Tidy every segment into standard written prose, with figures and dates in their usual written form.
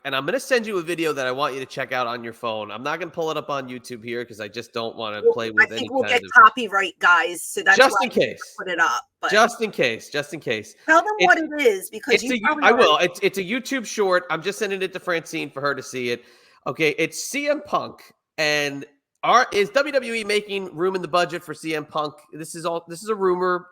and I'm going to send you a video that I want you to check out on your phone. I'm not going to pull it up on YouTube here because I just don't want to play with I any think we'll kind get of copyright, guys. So that's just why in case. I put it up. But Just in case. Just in case. tell them what it is because I will. It's a YouTube short. I'm just sending it to Francine for her to see it. Okay, it's CM Punk, and is WWE making room in the budget for CM Punk? This is a rumor.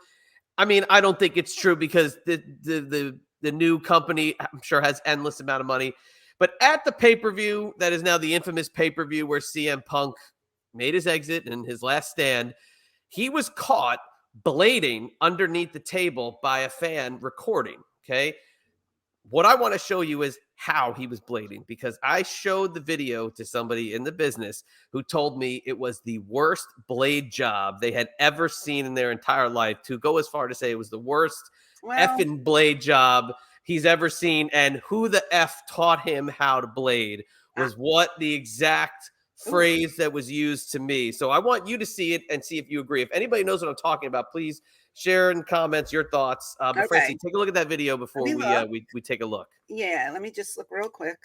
I mean, I don't think it's true because the new company, I'm sure, has endless amount of money. But at the pay-per-view, that is now the infamous pay-per-view where CM Punk made his exit and his last stand, he was caught blading underneath the table by a fan recording. Okay. What I want to show you is how he was blading, because I showed the video to somebody in the business who told me it was the worst blade job they had ever seen in their entire life, to go as far to say it was the worst effing blade job he's ever seen. And who the F taught him how to blade was what the exact phrase that was used to me. So I want you to see it and see if you agree. If anybody knows what I'm talking about, please share in comments your thoughts. But Francine, take a look at that video before we take a look. Yeah, let me just look real quick.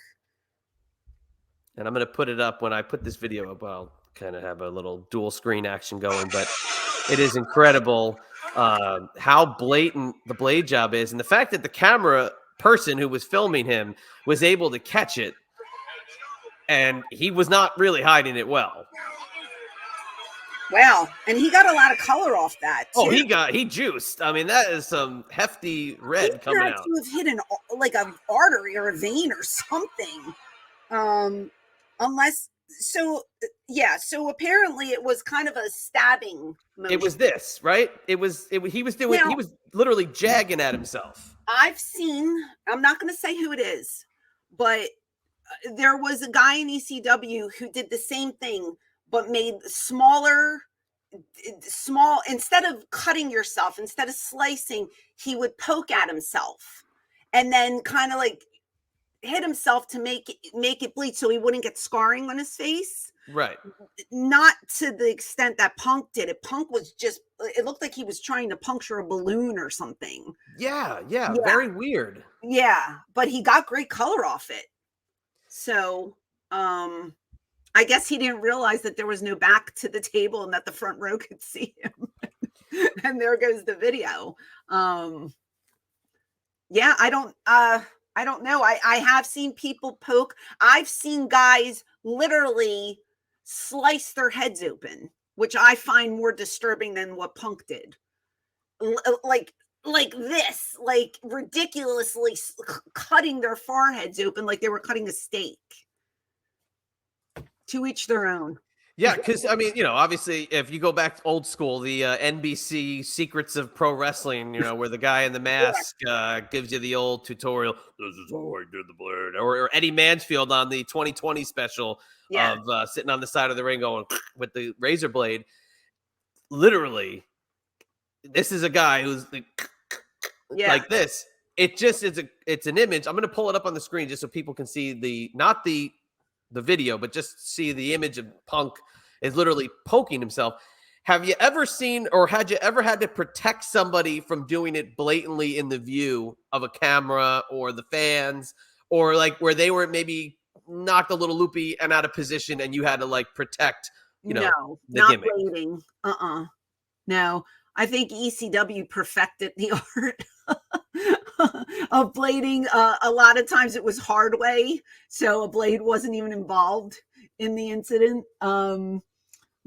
And I'm going to put it up when I put this video up. I'll kind of have a little dual screen action going, but it is incredible how blatant the blade job is. And the fact that the camera person who was filming him was able to catch it, and he was not really hiding it well. Wow, and he got a lot of color off that, too. Oh, he juiced. I mean, that is some hefty red coming out. He have hit an artery or a vein or something. So apparently it was kind of a stabbing motion. It was this, right? He was literally jagging at himself. I've seen, I'm not going to say who it is, but there was a guy in ECW who did the same thing, but made small, instead of cutting yourself, instead of slicing, he would poke at himself and then kind of like hit himself to make it bleed so he wouldn't get scarring on his face. Right. Not to the extent that Punk did it. Punk was just, it looked like he was trying to puncture a balloon or something. Yeah. Very weird. Yeah, but he got great color off it. So, I guess he didn't realize that there was no back to the table and that the front row could see him. And there goes the video. Yeah, I don't know. I have seen people poke. I've seen guys literally slice their heads open, which I find more disturbing than what Punk did. Like this, like ridiculously cutting their foreheads open like they were cutting a steak. To each their own. Yeah, because I mean, obviously, if you go back to old school, the NBC Secrets of Pro Wrestling, where the guy in the mask gives you the old tutorial. This is how I did the blade, or Eddie Mansfield on the 2020 special of sitting on the side of the ring going with the razor blade. Literally, this is a guy who's like this. It just is it's an image. I'm going to pull it up on the screen just so people can see not the video, but just see the image of Punk is literally poking himself. Have you ever seen, or had you ever had to protect somebody from doing it blatantly in the view of a camera or the fans, or like where they were maybe knocked a little loopy and out of position and you had to like protect, no, the not gimmick? blading. No, I think ECW perfected the art of blading. A lot of times it was hard way, so a blade wasn't even involved in the incident.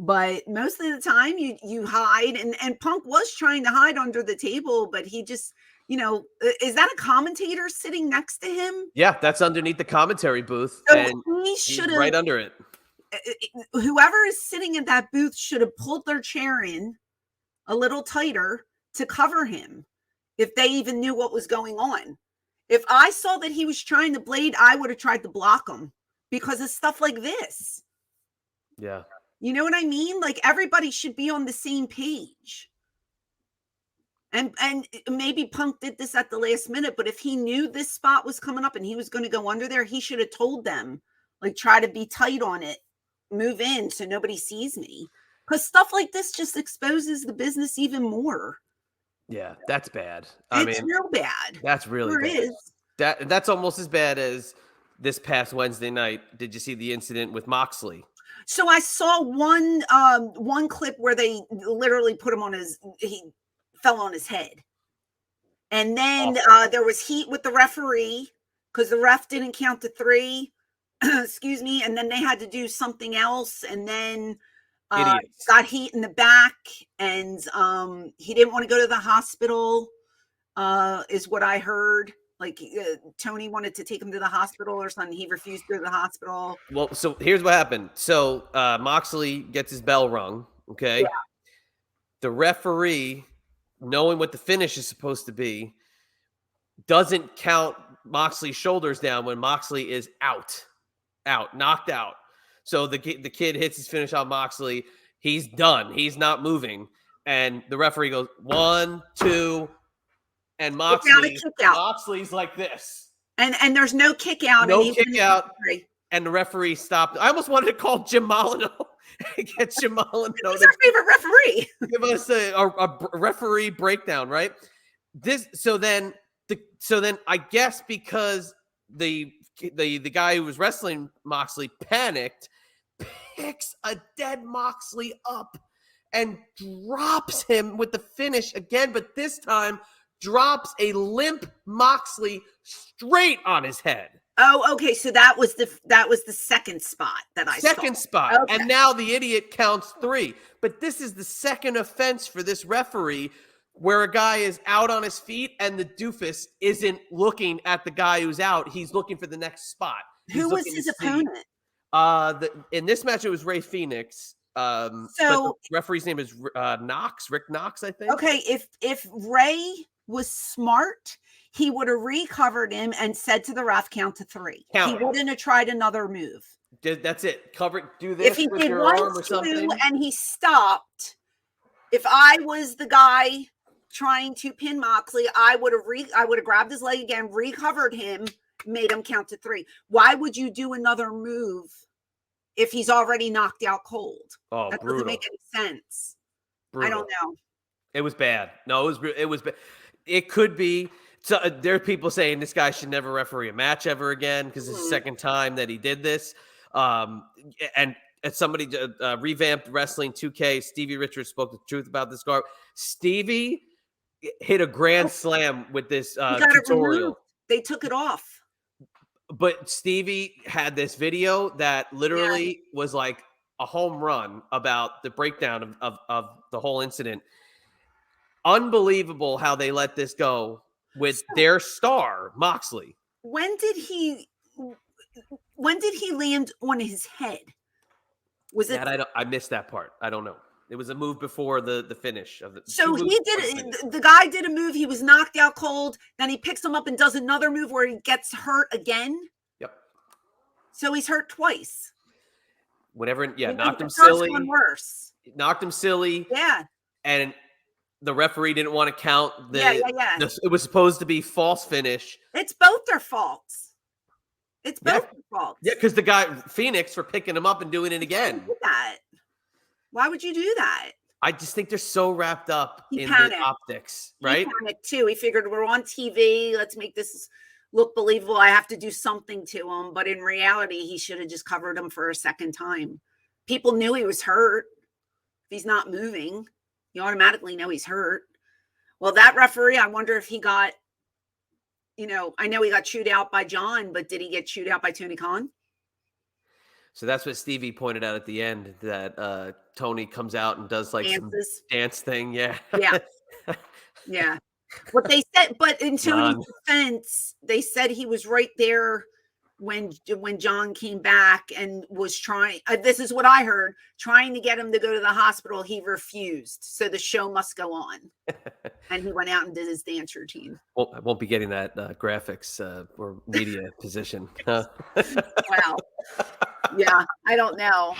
But most of the time you hide, and Punk was trying to hide under the table, but he just, is that a commentator sitting next to him? Yeah, that's underneath the commentary booth, so and he should have, right under it. Whoever is sitting in that booth should have pulled their chair in a little tighter to cover him, if they even knew what was going on. If I saw that he was trying to blade, I would have tried to block him because of stuff like this. Yeah. You know what I mean? Like, everybody should be on the same page. And maybe Punk did this at the last minute, but if he knew this spot was coming up and he was going to go under there, he should have told them, like, try to be tight on it, move in so nobody sees me. Because stuff like this just exposes the business even more. Yeah, that's bad. It's real bad. That's really bad. Is. That's almost as bad as this past Wednesday night. Did you see the incident with Moxley? So I saw one clip where they literally put him on he fell on his head. And then there was heat with the referee because the ref didn't count to 3. Excuse me. And then they had to do something else. And then got heat in the back. And he didn't want to go to the hospital, is what I heard. Like Tony wanted to take him to the hospital or something. He refused to go to the hospital. Well, so here's what happened. So Moxley gets his bell rung. Okay. Yeah. The referee, knowing what the finish is supposed to be, doesn't count Moxley's shoulders down when Moxley is out, knocked out. So the kid hits his finish on Moxley. He's done. He's not moving. And the referee goes 1, 2, and Moxley's like this. And there's no kick out. No kick out. And the referee stopped. I almost wanted to call Jim Molyneux. Get Jim Molyneux. He's our favorite referee. Give us a referee breakdown, right? So then I guess because the guy who was wrestling Moxley panicked, picks a dead Moxley up and drops him with the finish again, but this time drops a limp Moxley straight on his head. Oh, okay. So that was the second spot that I saw. Second spot. Okay. And now the idiot counts 3. But this is the second offense for this referee where a guy is out on his feet and the doofus isn't looking at the guy who's out. He's looking for the next spot. Who was his opponent? In this match, it was Ray Phoenix. But the referee's name is Rick Knox, I think. Okay. If Ray was smart, he would have recovered him and said to the ref, count to 3. He wouldn't have tried another move. That's it. Do this. If he with did your 1, arm or 2, something. and he stopped, if I was the guy trying to pin Moxley, I would have grabbed his leg again, recovered him, made him count to 3. Why would you do another move if he's already knocked out cold? Oh, that brutal. Doesn't make any sense. Brutal. I don't know. It was bad. No, it was bad. It could be. So there are people saying this guy should never referee a match ever again because it's the second time that he did this. And somebody revamped Wrestling 2K. Stevie Richards spoke the truth about this guy. Stevie hit a grand slam with this tutorial. They took it off. But Stevie had this video that literally was like a home run about the breakdown of the whole incident. Unbelievable how they let this go with their star, Moxley. When did he land on his head? Was it? I missed that part. I don't know. It was a move before the finish of the. So he did. The guy did a move. He was knocked out cold. Then he picks him up and does another move where he gets hurt again. Yep. So he's hurt twice. Knocked him silly. One worse. Knocked him silly. Yeah. And the referee didn't want to count it was supposed to be false finish. It's both their faults. It's both their faults. Yeah, because the guy Phoenix for picking him up and doing it again. Why would you do that? I just think they're so wrapped up in the optics, right? He panicked too. He figured we're on TV. Let's make this look believable. I have to do something to him. But in reality, he should have just covered him for a second time. People knew he was hurt. If he's not moving, you automatically know he's hurt. Well, that referee, I wonder if he got, I know he got chewed out by John, but did he get chewed out by Tony Khan? So that's what Stevie pointed out at the end, that Tony comes out and does like some dance thing. Yeah. Yeah. Yeah. What they said, but in Tony's defense, they said he was right there when John came back and was trying, this is what I heard, trying to get him to go to the hospital. He refused. So the show must go on. And he went out and did his dance routine. Well, I won't be getting that graphics or media position. Wow. Yeah, I don't know.